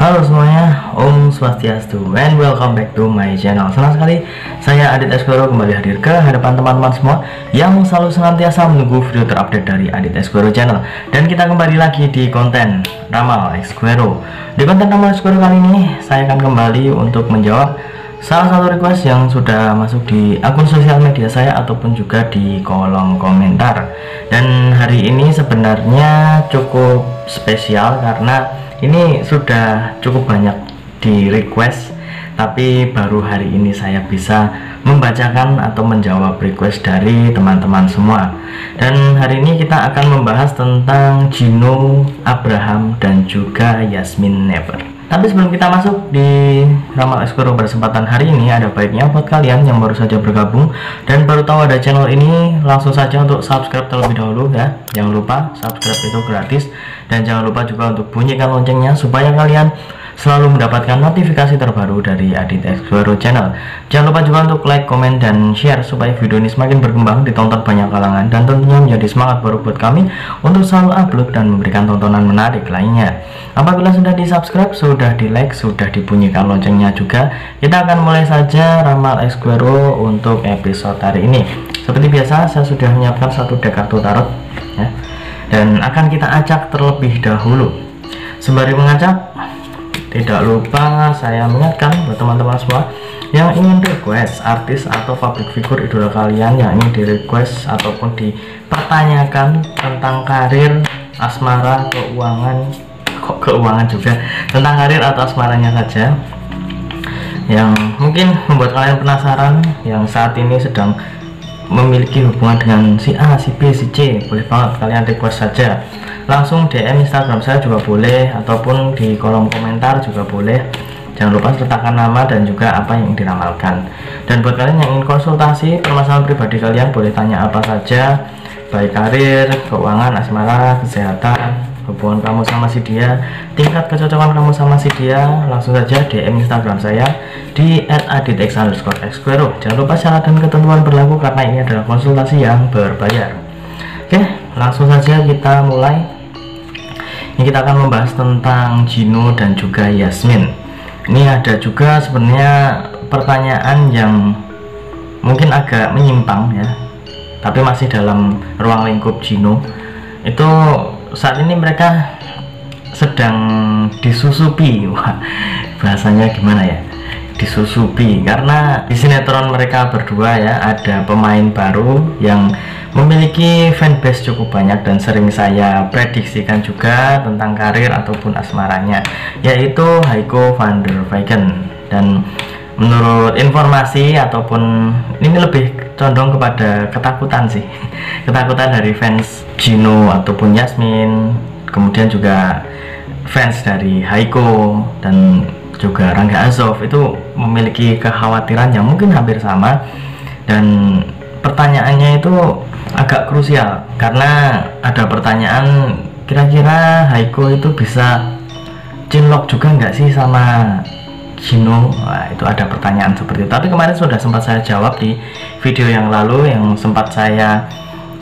Halo semuanya, Om Swastiastu and welcome back to my channel. Senang sekali saya Adit Esquero kembali hadir ke hadapan teman-teman semua yang selalu senantiasa menunggu video terupdate dari Adit Esquero channel. Dan kita kembali lagi di konten Ramal Esquero. Di konten Ramal Esquero kali ini saya akan kembali untuk menjawab salah satu request yang sudah masuk di akun sosial media saya ataupun juga di kolom komentar. Dan hari ini sebenarnya cukup spesial karena ini sudah cukup banyak di request, tapi baru hari ini saya bisa membacakan atau menjawab request dari teman-teman semua. Dan hari ini kita akan membahas tentang Gino, Abraham, dan juga Yasmin Never. Tapi sebelum kita masuk di Ramal Esquero kesempatan hari ini, ada baiknya buat kalian yang baru saja bergabung dan baru tahu ada channel ini, langsung saja untuk subscribe terlebih dahulu ya. Jangan lupa subscribe itu gratis, dan jangan lupa juga untuk bunyikan loncengnya supaya kalian selalu mendapatkan notifikasi terbaru dari Adit Esquero channel. Jangan lupa juga untuk like, komen, dan share supaya video ini semakin berkembang, ditonton banyak kalangan, dan tentunya menjadi semangat baru buat kami untuk selalu upload dan memberikan tontonan menarik lainnya. Apabila sudah di subscribe, sudah di like, sudah dibunyikan loncengnya juga, kita akan mulai saja Ramal Esquero untuk episode hari ini. Seperti biasa, saya sudah menyiapkan satu deck kartu tarot ya, dan akan kita acak terlebih dahulu. Sembari mengacak, tidak lupa saya mengingatkan buat teman-teman semua yang ingin request artis atau public figure idola kalian yang ingin di request ataupun dipertanyakan tentang karir, asmara, keuangan, keuangan juga, tentang karir atau asmaranya saja yang mungkin membuat kalian penasaran, yang saat ini sedang memiliki hubungan dengan si A, si B, si C, boleh banget kalian request saja. Langsung DM Instagram saya juga boleh, ataupun di kolom komentar juga boleh. Jangan lupa sertakan nama dan juga apa yang diramalkan. Dan buat kalian yang ingin konsultasi permasalahan pribadi kalian, boleh tanya apa saja, baik karir, keuangan, asmara, kesehatan, hubungan kamu sama si dia, tingkat kecocokan kamu sama si dia, langsung saja DM Instagram saya di @aditex_esquero. Jangan lupa syarat dan ketentuan berlaku karena ini adalah konsultasi yang berbayar. Oke, langsung saja kita mulai. Ini kita akan membahas tentang Gino dan juga Yasmin. Ini ada juga sebenarnya pertanyaan yang mungkin agak menyimpang ya, tapi masih dalam ruang lingkup Gino. Itu saat ini mereka sedang disusupi. Wah, bahasanya gimana ya, disusupi, karena di sinetron mereka berdua ya ada pemain baru yang memiliki fanbase cukup banyak dan sering saya prediksikan juga tentang karir ataupun asmaranya, yaitu Heiko van der Weyden. Dan menurut informasi ataupun ini lebih condong kepada ketakutan sih, ketakutan dari fans Gino ataupun Yasmin, kemudian juga fans dari Heiko dan juga Rangga Azov, itu memiliki kekhawatiran yang mungkin hampir sama. Dan pertanyaannya itu agak krusial karena ada pertanyaan, kira-kira Heiko itu bisa cinlok juga nggak sih sama Gino? Nah, itu ada pertanyaan seperti itu, tapi kemarin sudah sempat saya jawab di video yang lalu yang sempat saya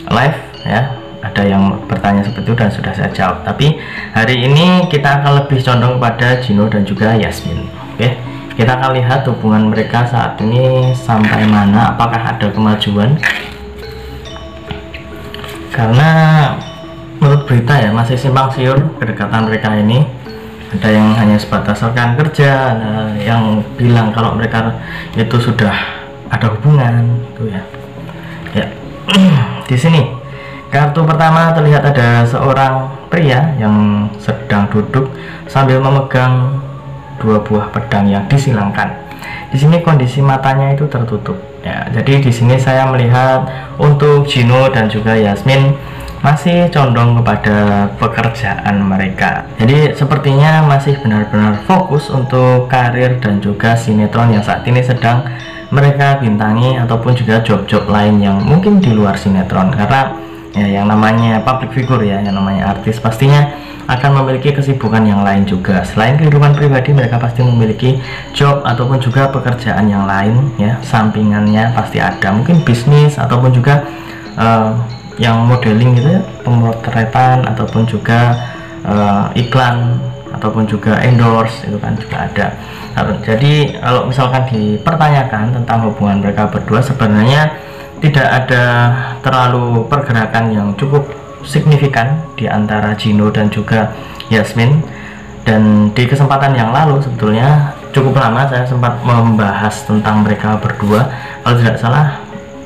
live ya. Ada yang bertanya seperti itu dan sudah saya jawab, tapi hari ini kita akan lebih condong kepada Gino dan juga Yasmin. Oke, kita akan lihat hubungan mereka saat ini sampai mana, apakah ada kemajuan. Karena menurut berita ya masih simpang siur kedekatan mereka ini. Ada yang hanya sebatas rekan kerja, ada yang bilang kalau mereka itu sudah ada hubungan tuh ya. Ya, di sini kartu pertama terlihat ada seorang pria yang sedang duduk sambil memegang dua buah pedang yang disilangkan. Di sini kondisi matanya itu tertutup. Ya, jadi di sini saya melihat untuk Gino dan juga Yasmin masih condong kepada pekerjaan mereka. Jadi sepertinya masih benar-benar fokus untuk karir dan juga sinetron yang saat ini sedang mereka bintangi, ataupun juga job-job lain yang mungkin di luar sinetron. Karena ya, yang namanya public figure ya, yang namanya artis pastinya akan memiliki kesibukan yang lain juga. Selain kehidupan pribadi, mereka pasti memiliki job ataupun juga pekerjaan yang lain ya, sampingannya pasti ada, mungkin bisnis ataupun juga yang modeling gitu ya, pemotretan ataupun juga iklan ataupun juga endorse, itu kan juga ada. Jadi kalau misalkan dipertanyakan tentang hubungan mereka berdua, sebenarnya tidak ada terlalu pergerakan yang cukup signifikan di antara Gino dan juga Yasmin. Dan di kesempatan yang lalu sebetulnya cukup lama saya sempat membahas tentang mereka berdua, kalau tidak salah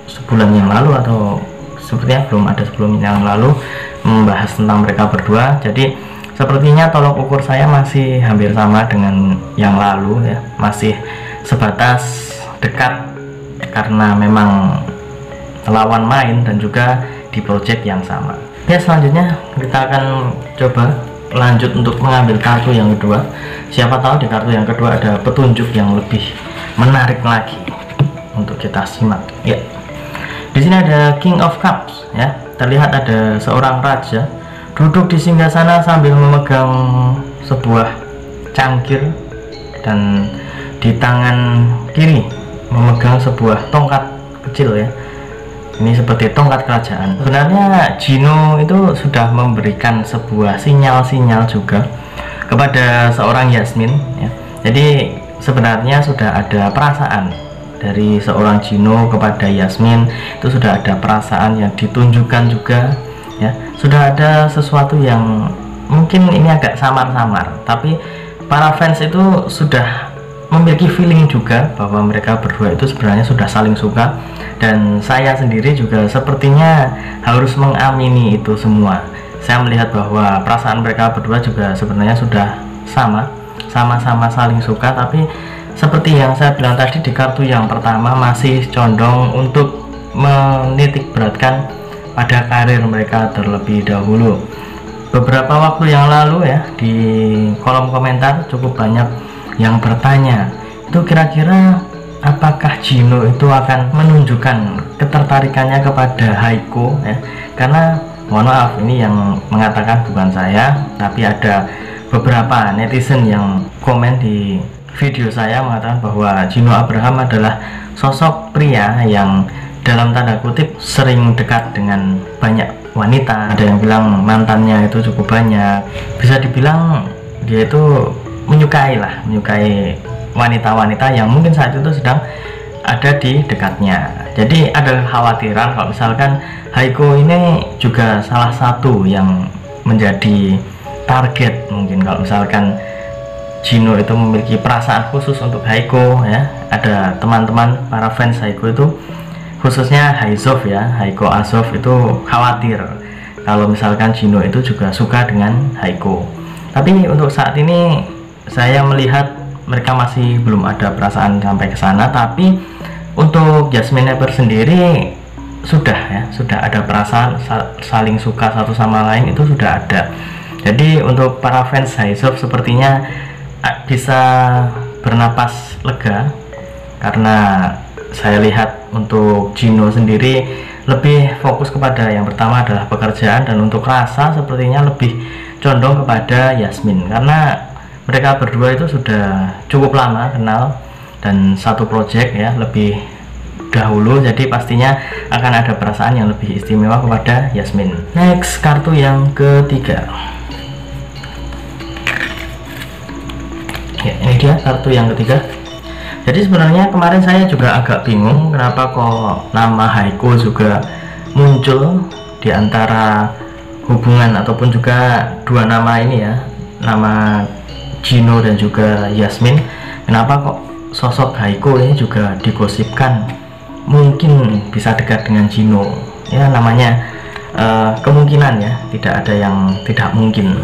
sebulan yang lalu atau sepertinya belum ada sebelum yang lalu membahas tentang mereka berdua. Jadi sepertinya tolok ukur saya masih hampir sama dengan yang lalu ya, masih sebatas dekat karena memang lawan main dan juga di project yang sama. Oke, selanjutnya kita akan coba lanjut untuk mengambil kartu yang kedua. Siapa tahu di kartu yang kedua ada petunjuk yang lebih menarik lagi untuk kita simak ya. Di sini ada King of Cups ya. Terlihat ada seorang raja duduk di singgasana sambil memegang sebuah cangkir, dan di tangan kiri memegang sebuah tongkat kecil ya. Ini seperti tongkat kerajaan. Sebenarnya Gino itu sudah memberikan sebuah sinyal-sinyal juga kepada seorang Yasmin ya. Jadi sebenarnya sudah ada perasaan dari seorang Gino kepada Yasmin, itu sudah ada perasaan yang ditunjukkan juga ya. Sudah ada sesuatu yang mungkin ini agak samar-samar, tapi para fans itu sudah memiliki feeling juga bahwa mereka berdua itu sebenarnya sudah saling suka. Dan saya sendiri juga sepertinya harus mengamini itu semua. Saya melihat bahwa perasaan mereka berdua juga sebenarnya sudah sama-sama saling suka. Tapi seperti yang saya bilang tadi di kartu yang pertama, masih condong untuk menitik beratkan pada karir mereka terlebih dahulu. Beberapa waktu yang lalu ya, di kolom komentar cukup banyak yang bertanya, itu kira-kira apakah Gino itu akan menunjukkan ketertarikannya kepada Haiko ya? Karena mohon maaf, ini yang mengatakan bukan saya, tapi ada beberapa netizen yang komen di video saya mengatakan bahwa Gino Abraham adalah sosok pria yang dalam tanda kutip sering dekat dengan banyak wanita. Ada yang bilang mantannya itu cukup banyak, bisa dibilang dia itu menyukai wanita-wanita yang mungkin saat itu sedang ada di dekatnya. Jadi ada kekhawatiran kalau misalkan Haiko ini juga salah satu yang menjadi target, mungkin kalau misalkan Gino itu memiliki perasaan khusus untuk Haiko ya. Ada teman-teman para fans Haiko itu, khususnya Haizov ya, Haiko Azov, itu khawatir kalau misalkan Gino itu juga suka dengan Haiko. Tapi untuk saat ini saya melihat mereka masih belum ada perasaan sampai ke sana. Tapi untuk Jasmine Ever sendiri sudah ada perasaan saling suka satu sama lain, itu sudah ada. Jadi untuk para fans Haizov sepertinya bisa bernapas lega, karena saya lihat untuk Gino sendiri lebih fokus kepada yang pertama adalah pekerjaan, dan untuk rasa sepertinya lebih condong kepada Yasmin, karena mereka berdua itu sudah cukup lama kenal dan satu project ya lebih dahulu. Jadi pastinya akan ada perasaan yang lebih istimewa kepada Yasmin. Next, kartu yang ketiga ya, ini dia kartu yang ketiga. Jadi sebenarnya kemarin saya juga agak bingung kenapa kok nama Haiko juga muncul di antara hubungan ataupun juga dua nama ini ya, nama Gino dan juga Yasmin. Kenapa kok sosok Haiko ini juga digosipkan mungkin bisa dekat dengan Gino ya? Namanya kemungkinan ya, tidak ada yang tidak mungkin.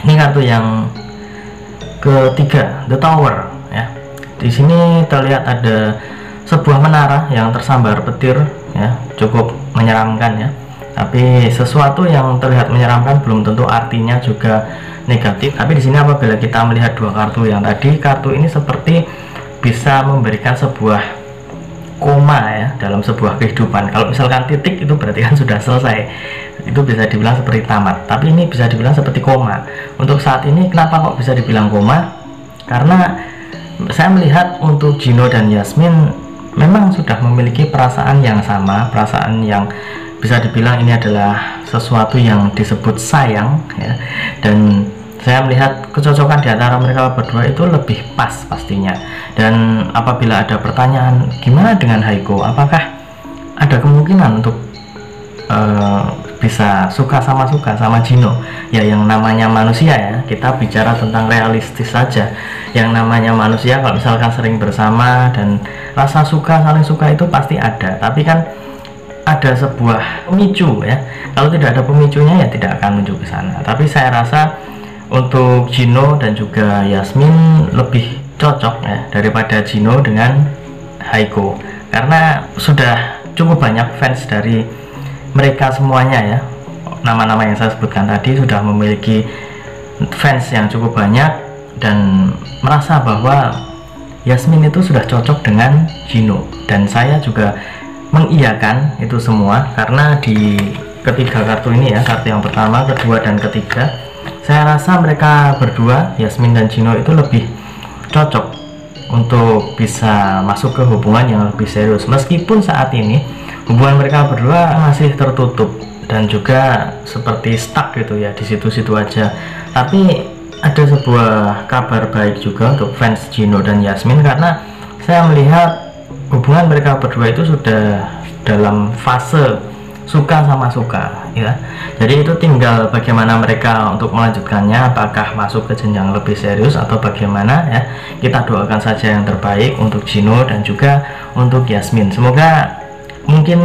Ini kartu yang ketiga, The Tower ya. Di sini terlihat ada sebuah menara yang tersambar petir ya, cukup menyeramkan ya. Tapi sesuatu yang terlihat menyeramkan belum tentu artinya juga negatif. Tapi di sini apabila kita melihat dua kartu yang tadi, kartu ini seperti bisa memberikan sebuah koma ya dalam sebuah kehidupan. Kalau misalkan titik itu berarti kan sudah selesai, itu bisa dibilang seperti tamat. Tapi ini bisa dibilang seperti koma. Untuk saat ini kenapa kok bisa dibilang koma? Karena saya melihat untuk Gino dan Yasmin memang sudah memiliki perasaan yang sama, perasaan yang bisa dibilang ini adalah sesuatu yang disebut sayang ya. Dan Saya melihat kecocokan di antara mereka berdua itu lebih pas pastinya. Dan apabila ada pertanyaan gimana dengan Haiko, apakah ada kemungkinan untuk bisa suka sama Gino? Ya, yang namanya manusia ya, kita bicara tentang realistis saja. Yang namanya manusia kalau misalkan sering bersama dan rasa suka, saling suka itu pasti ada, tapi kan ada sebuah pemicu ya. Kalau tidak ada pemicunya ya tidak akan menuju ke sana. Tapi saya rasa untuk Gino dan juga Yasmin lebih cocok ya daripada Gino dengan Haiko, karena sudah cukup banyak fans dari mereka semuanya ya. Nama-nama yang saya sebutkan tadi sudah memiliki fans yang cukup banyak dan merasa bahwa Yasmin itu sudah cocok dengan Gino, dan saya juga mengiyakan itu semua karena di ketiga kartu ini ya, kartu yang pertama, kedua, dan ketiga, saya rasa mereka berdua, Yasmin dan Gino, itu lebih cocok untuk bisa masuk ke hubungan yang lebih serius. Meskipun saat ini hubungan mereka berdua masih tertutup dan juga seperti stuck gitu ya, di situ-situ aja. Tapi ada sebuah kabar baik juga untuk fans Gino dan Yasmin, karena saya melihat hubungan mereka berdua itu sudah dalam fase suka sama suka ya. Jadi itu tinggal bagaimana mereka untuk melanjutkannya, apakah masuk ke jenjang lebih serius atau bagaimana ya. Kita doakan saja yang terbaik untuk Gino dan juga untuk Yasmin. Semoga mungkin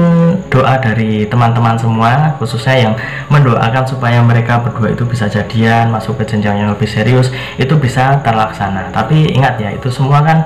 doa dari teman-teman semua, khususnya yang mendoakan supaya mereka berdua itu bisa jadian, masuk ke jenjang yang lebih serius, itu bisa terlaksana. Tapi ingat ya, itu semua kan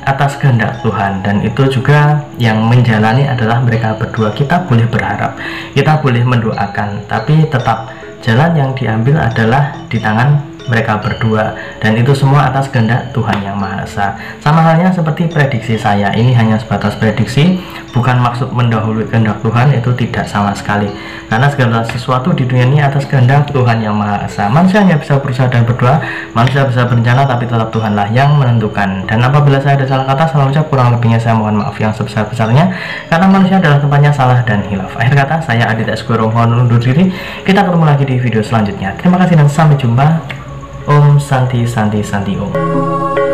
atas kehendak Tuhan, dan itu juga yang menjalani adalah mereka berdua. Kita boleh berharap, kita boleh mendoakan, tapi tetap jalan yang diambil adalah di tangan mereka berdua, dan itu semua atas kehendak Tuhan Yang Maha Esa. Sama halnya seperti prediksi saya, ini hanya sebatas prediksi, bukan maksud mendahului kehendak Tuhan, itu tidak sama sekali, karena segala sesuatu di dunia ini atas kehendak Tuhan Yang Maha Esa. Manusia hanya bisa berusaha dan berdoa, manusia bisa berencana, tapi tetap Tuhanlah yang menentukan. Dan apabila saya ada salah kata, salah ucap, kurang lebihnya saya mohon maaf yang sebesar-besarnya, karena manusia adalah tempatnya salah dan hilaf. Akhir kata, saya Adit Esquero mohon undur diri. Kita ketemu lagi di video selanjutnya. Terima kasih dan sampai jumpa. Om Santi Santi Santi Om.